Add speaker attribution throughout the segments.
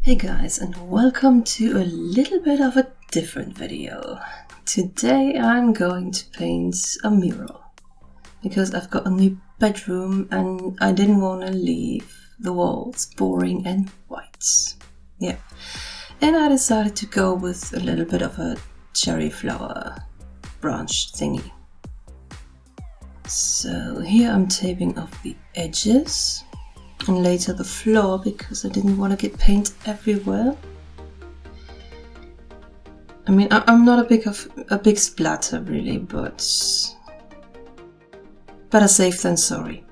Speaker 1: Hey guys, and welcome to a little bit of a different video. Today I'm going to paint a mural because I've got a new bedroom and I didn't want to leave the walls boring and white. Yeah, and I decided to go with a little bit of a cherry flower branch thingy. So here I'm taping off the edges and later the floor because I didn't want to get paint everywhere. I mean, I'm not a big splatter really, but better safe than sorry.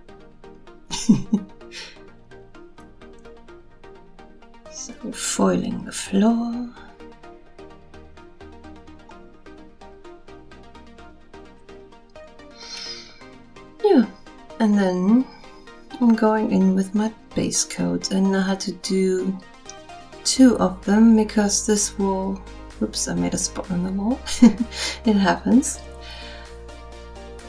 Speaker 1: So foiling the floor. Yeah, and then I'm going in with my base coat, and I had to do 2 of them because this wall, oops, I made a spot on the wall. It happens.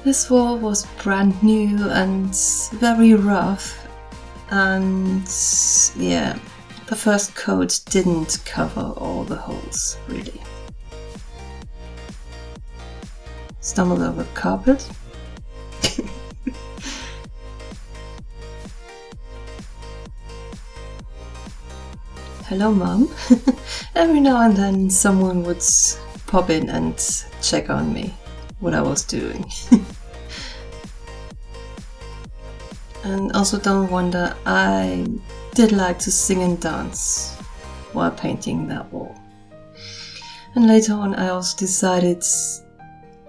Speaker 1: This wall was brand new and very rough, and yeah, the first coat didn't cover all the holes really. Stumbled over carpet. Hello Mom. Every now and then someone would pop in and check on me, what I was doing. And also don't wonder, I did like to sing and dance while painting that wall. And later on I also decided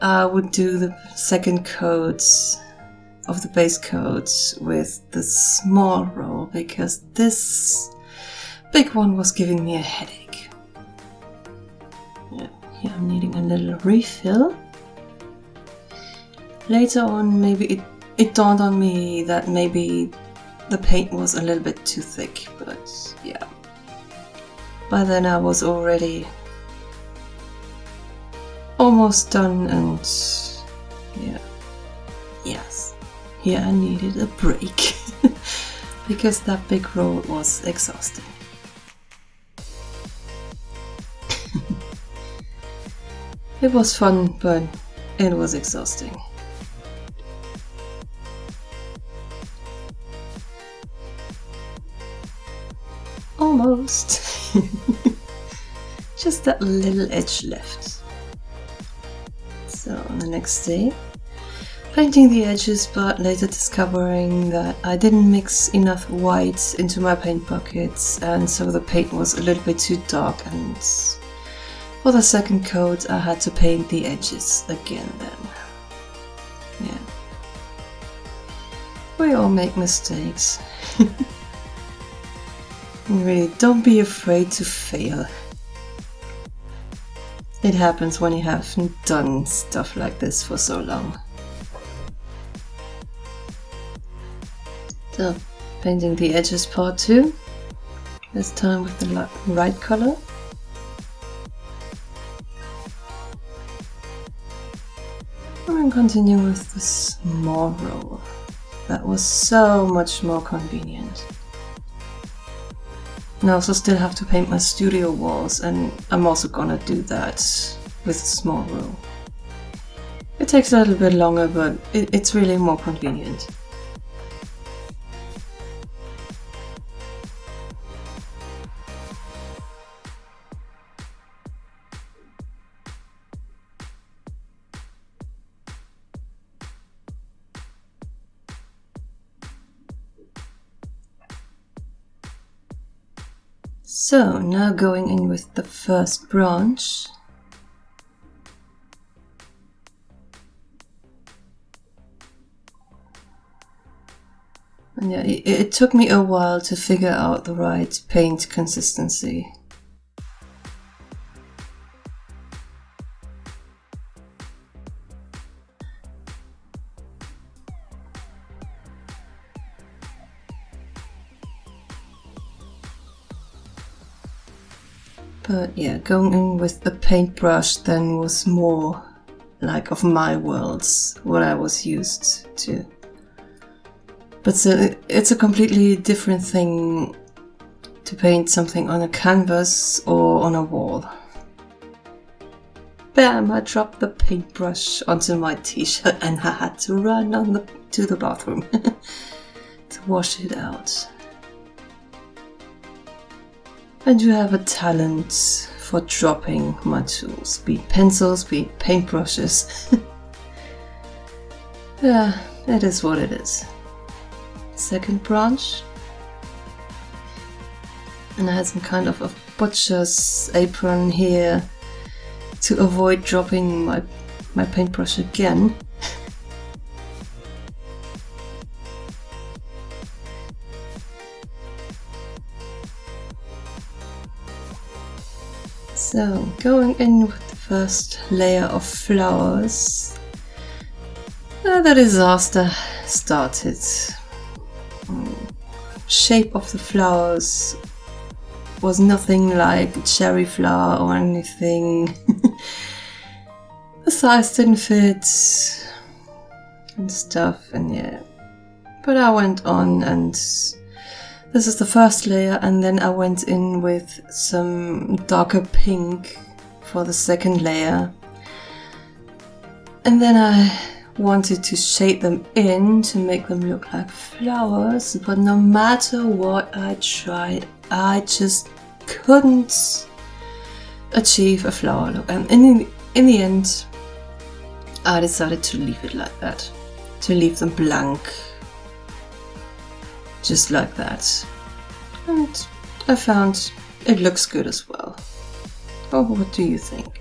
Speaker 1: I would do the second coat of the base coat with the small roll because this big one was giving me a headache. Yeah, here I'm needing a little refill. Later on, maybe it dawned on me that maybe the paint was a little bit too thick, but yeah. By then I was already almost done and yeah. Yes, here I needed a break because that big roll was exhausting. It was fun, but it was exhausting. Almost. Just that little edge left. So on the next day, painting the edges, but later discovering that I didn't mix enough white into my paint buckets, and so the paint was a little bit too dark, and for the second coat I had to paint the edges again then. Yeah. We all make mistakes. Really, don't be afraid to fail. It happens when you haven't done stuff like this for so long. So, painting the edges part 2. This time with the right color. And continue with the small roll. That was so much more convenient. And I also still have to paint my studio walls, and I'm also gonna do that with a small roll. It takes a little bit longer, but it's really more convenient. So now going in with the first branch. And yeah, it took me a while to figure out the right paint consistency. But yeah, going in with the paintbrush then was more like of my worlds, what I was used to. But it's a completely different thing to paint something on a canvas or on a wall. Bam! I dropped the paintbrush onto my t-shirt and I had to run to the bathroom to wash it out. I do have a talent for dropping my tools, be it pencils, be it paintbrushes. Yeah, it is what it is. Second branch. And I had some kind of a butcher's apron here to avoid dropping my paintbrush again. So, going in with the first layer of flowers, the disaster started. Shape of the flowers was nothing like a cherry flower or anything. The size didn't fit and stuff, and yeah. But I went on, and this is the first layer, and then I went in with some darker pink for the second layer. And then I wanted to shade them in to make them look like flowers, but no matter what I tried, I just couldn't achieve a flower look. And in the end, I decided to leave it like that, to leave them blank, just like that. And I found it looks good as well. Oh, what do you think?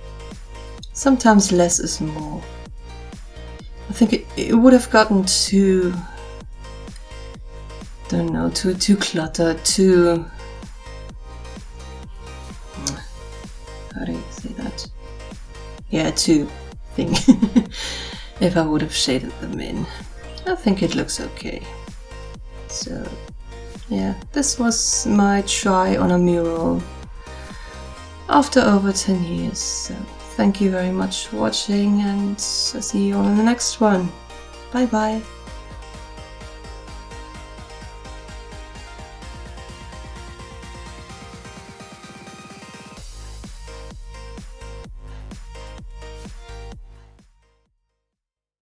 Speaker 1: Sometimes less is more. I think it would have gotten too, don't know, too cluttered, too, how do you say that? Yeah, too thing. If I would have shaded them in. I think it looks okay. So, yeah, this was my try on a mural after over 10 years. So, thank you very much for watching, and I'll see you all in the next one. Bye bye.